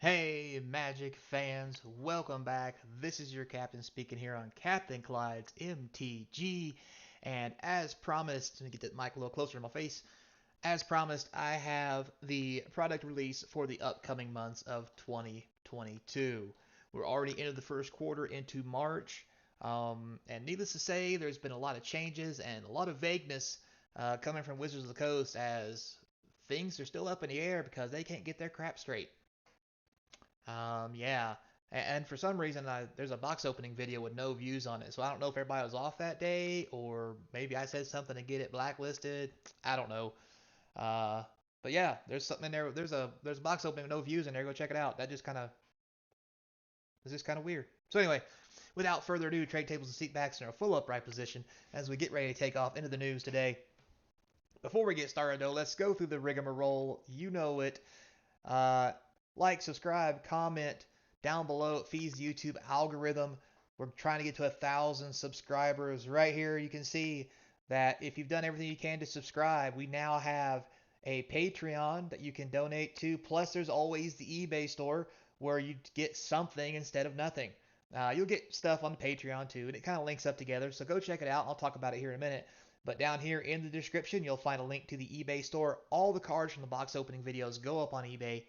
Hey, Magic fans, welcome back. This is your captain speaking here on Capnclyde's MTG. And as promised, let me get that mic a little closer to my face. As promised, I have the product release for the upcoming months of 2022. We're already into the first quarter into March. And needless to say, there's been a lot of changes and a lot of vagueness coming from Wizards of the Coast as things are still up in the air because they can't get their crap straight. Yeah. And for some reason, there's a box opening video with no views on it. So I don't know if everybody was off that day or maybe I said something to get it blacklisted. I don't know. Uh, but yeah, there's something in there. There's a box opening with no views in there. Go check it out. That just kind of is just kind of weird. So anyway, without further ado, trade tables and seat backs in a full upright position as we get ready to take off into the news today. Before we get started though, let's go through the rigmarole. You know it. Uh, like, subscribe, comment down below. It feeds the YouTube algorithm. We're trying to get to 1,000 subscribers. Right here, you can see that if you've done everything you can to subscribe, we now have a Patreon that you can donate to. Plus, there's always the eBay store where you get something instead of nothing. You'll get stuff on the Patreon too, and it kind of links up together. So go check it out. I'll talk about it here in a minute. But down here in the description, you'll find a link to the eBay store. All the cards from the box opening videos go up on eBay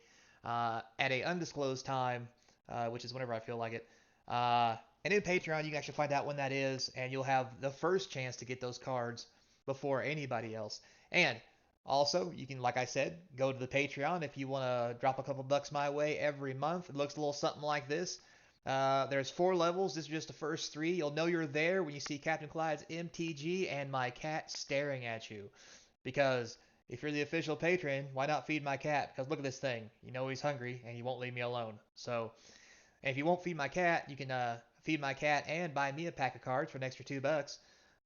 at a undisclosed time, which is whenever I feel like it. And in Patreon, you can actually find out when that is, and you'll have the first chance to get those cards before anybody else. And also, you can, like I said, go to the Patreon if you want to drop a couple bucks my way every month. It looks a little something like this. There's 4 levels. This is just the first 3. You'll know you're there when you see Capnclyde's MTG and my cat staring at you. Because if you're the official patron, why not feed my cat? Because look at this thing. You know he's hungry and he won't leave me alone. So, and if you won't feed my cat, you can feed my cat and buy me a pack of cards for an extra $2.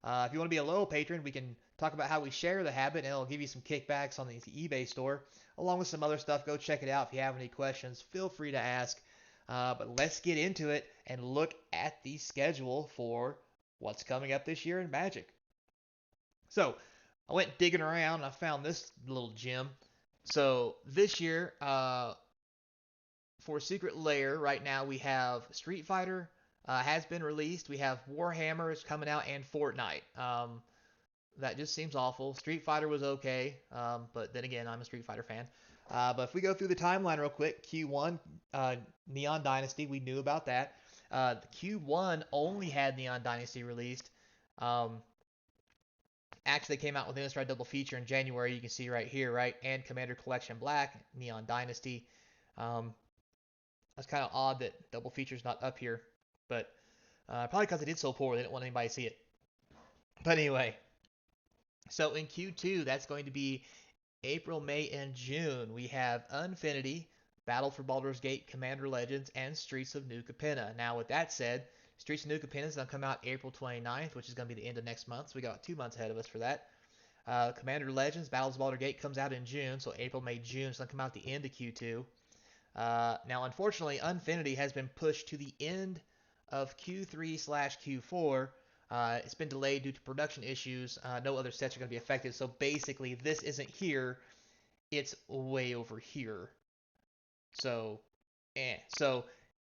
If you want to be a low patron, we can talk about how we share the habit, and it'll give you some kickbacks on the eBay store, along with some other stuff. Go check it out. If you have any questions, feel free to ask. But let's get into it and look at the schedule for what's coming up this year in Magic. So I went digging around and I found this little gem. So this year, for Secret Lair, right now we have Street Fighter has been released. We have Warhammer is coming out and Fortnite. That just seems awful. Street Fighter was okay, but then again, I'm a Street Fighter fan. But if we go through the timeline real quick, Q1, Neon Dynasty, we knew about that. Q1 only had Neon Dynasty released. Um, Actually came out with an Innistrad double feature in January. You can see right here, right? And Commander Collection Black, Neon Dynasty. Um, that's kind of odd that double feature's not up here, but probably because they did so poor, they didn't want anybody to see it. But anyway, so in Q2, that's going to be April, May, and June. We have Unfinity, Battle for Baldur's Gate, Commander Legends, and Streets of New Capenna. Now, with that said, Streets of New Capenna is going to come out April 29th, which is going to be the end of next month. So we got 2 months ahead of us for that. Commander Legends, Battles of Baldur's Gate comes out in June, so April, May, June. It's going to come out at the end of Q2. Now, unfortunately, Unfinity has been pushed to the end of Q3/Q4. It's been delayed due to production issues. No other sets are going to be affected. So basically, this isn't here. It's way over here. So,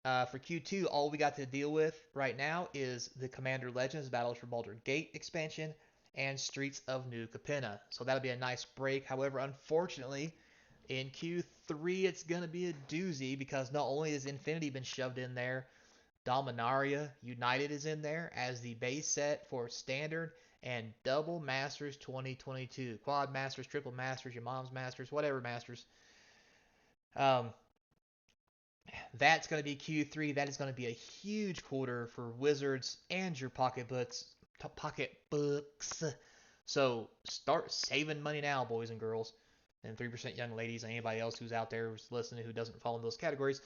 for Q2, all we got to deal with right now is the Commander Legends Battles for Baldur's Gate expansion and Streets of New Capenna. So that'll be a nice break. However, unfortunately, in Q3, it's going to be a doozy because not only has Infinity been shoved in there, Dominaria United is in there as the base set for Standard and Double Masters 2022. Quad Masters, Triple Masters, your mom's Masters, whatever Masters. Um, that's going to be Q3. That is going to be a huge quarter for Wizards and your pocketbooks. Pocketbooks. So start saving money now, boys and girls, and 3% young ladies, and anybody else who's out there who's listening who doesn't fall in those categories.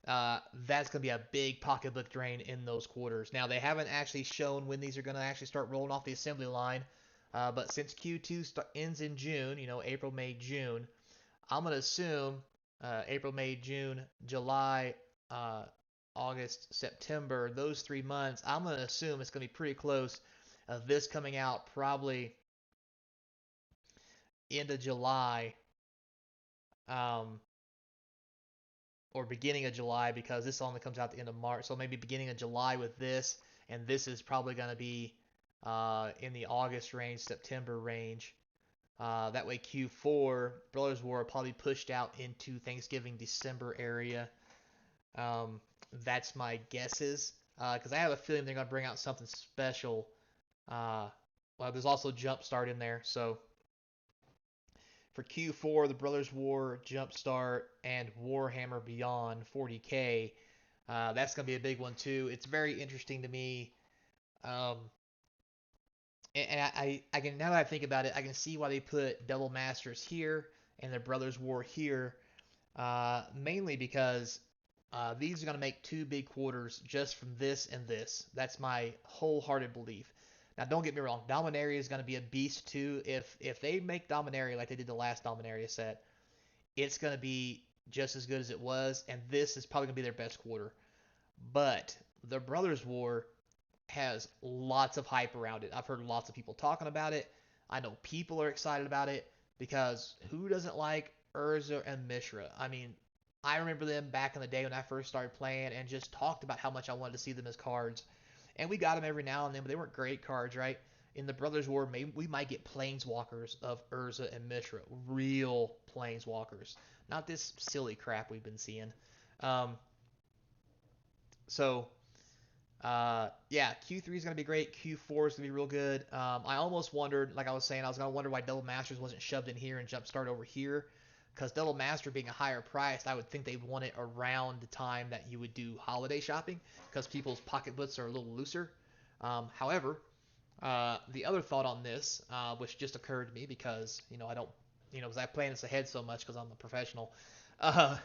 That's going to be a big pocketbook drain in those quarters. Now, they haven't actually shown when these are going to actually start rolling off the assembly line, but since Q2 ends in June, April, May, June, I'm going to assume April, May, June, July, August, September, those 3 months, I'm going to assume it's going to be pretty close. This coming out probably end of July, um, or beginning of July because this only comes out the end of March. So maybe beginning of July with this, and this is probably going to be in the August range, September range. That way Q4 Brothers War probably pushed out into Thanksgiving December area. Um, that's my guesses because I have a feeling they're going to bring out something special. Uh, well, there's also Jumpstart in there, so for Q4, the Brothers War, Jumpstart, and Warhammer Beyond 40K. That's going to be a big one too. It's very interesting to me. Um, and I can now that I think about it, I can see why they put Double Masters here and the Brothers War here. Mainly because these are going to make two big quarters just from this and this. That's my wholehearted belief. Now, don't get me wrong. Dominaria is going to be a beast too. If they make Dominaria like they did the last Dominaria set, it's going to be just as good as it was, and this is probably going to be their best quarter. But the Brothers War has lots of hype around it. I've heard lots of people talking about it. I know people are excited about it because who doesn't like Urza and Mishra? I mean, I remember them back in the day when I first started playing and just talked about how much I wanted to see them as cards. And we got them every now and then, but they weren't great cards, right? In the Brothers War, maybe we might get planeswalkers of Urza and Mishra, real planeswalkers, not this silly crap we've been seeing. Um, so yeah, Q3 is going to be great. Q4 is going to be real good. I almost wondered, like I was saying, I was going to wonder why Double Masters wasn't shoved in here and Jumpstart over here. Because Double Master being a higher price, I would think they'd want it around the time that you would do holiday shopping. Because people's pocketbooks are a little looser. However, the other thought on this, which just occurred to me because, I don't, because I plan this ahead so much because I'm a professional. Uh,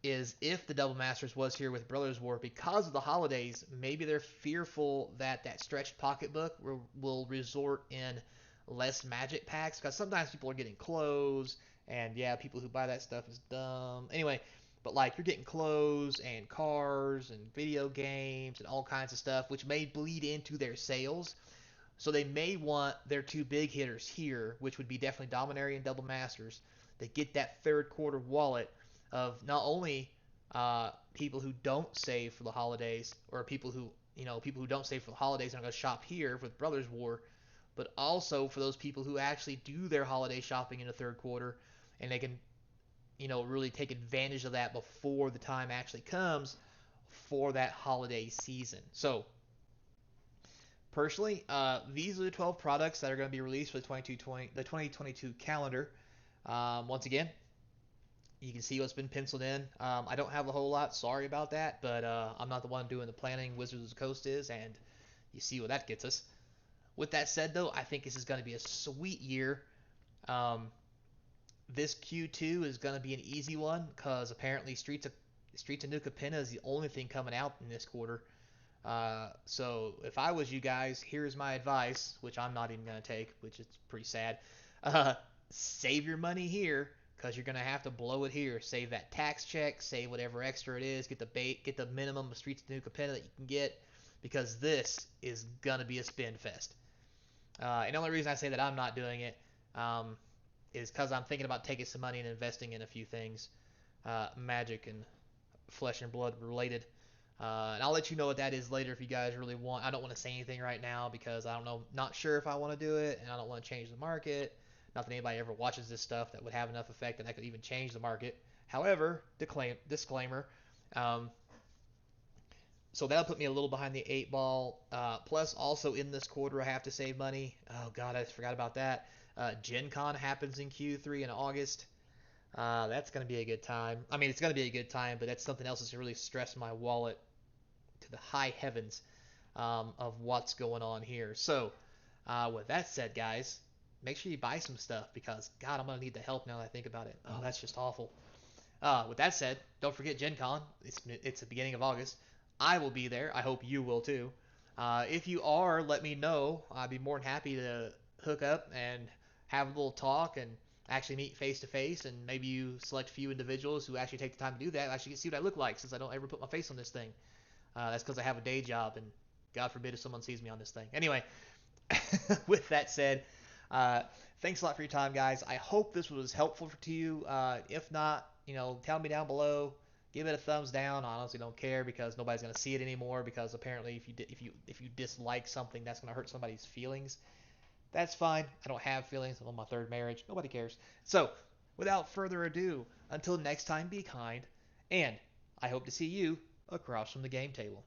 is if the Double Masters was here with Brothers War because of the holidays, maybe they're fearful that that stretched pocketbook will resort in less magic packs because sometimes people are getting clothes and yeah, people who buy that stuff is dumb. Anyway, but like you're getting clothes and cars and video games and all kinds of stuff which may bleed into their sales. So they may want their two big hitters here, which would be definitely Dominaria and Double Masters, to get that third quarter wallet of not only people who don't save for the holidays, or people who don't save for the holidays and are going to shop here with Brothers War, but also for those people who actually do their holiday shopping in the third quarter, and they can really take advantage of that before the time actually comes for that holiday season. So personally, these are the 12 products that are going to be released for the 2022 calendar. Once again, you can see what's been penciled in. I don't have a whole lot. Sorry about that, but I'm not the one doing the planning. Wizards of the Coast is, and you see what that gets us. With that said, though, I think this is going to be a sweet year. Um, this Q2 is going to be an easy one because apparently Streets of New Capenna is the only thing coming out in this quarter. So if I was you guys, here's my advice, which I'm not even going to take, which is pretty sad. Uh, Save your money here because you're going to have to blow it here. Save that tax check, save whatever extra it is, get the minimum of Streets of New Capenna that you can get because this is going to be a spend fest. And the only reason I say that I'm not doing it um, is because I'm thinking about taking some money and investing in a few things, magic and flesh and blood related. And I'll let you know what that is later if you guys really want. I don't want to say anything right now because I don't know, not sure if I want to do it, and I don't want to change the market. Not that anybody ever watches this stuff that would have enough effect that I could even change the market. However, disclaimer. Um, so that'll put me a little behind the eight ball. Plus, also in this quarter, I have to save money. Oh God, I forgot about that. Gen Con happens in Q3 in August. That's going to be a good time. I mean, it's going to be a good time, but that's something else that's really stressed my wallet to the high heavens of what's going on here. So, with that said, guys, make sure you buy some stuff because, God, I'm going to need the help now that I think about it. Oh, that's just awful. With that said, don't forget Gen Con. It's the beginning of August. I will be there. I hope you will too. If you are, let me know. I'd be more than happy to hook up and have a little talk and actually meet face to face. And maybe you select a few individuals who actually take the time to do that. Actually get to see what I look like since I don't ever put my face on this thing. That's because I have a day job, and God forbid if someone sees me on this thing. Anyway, with that said, uh, thanks a lot for your time, guys. I hope this was helpful to you. If not, tell me down below. Give it a thumbs down. I honestly don't care because nobody's gonna see it anymore. Because apparently, if you dislike something, that's gonna hurt somebody's feelings. That's fine. I don't have feelings. I'm on my third marriage. Nobody cares. So, without further ado, until next time, be kind, and I hope to see you across from the game table.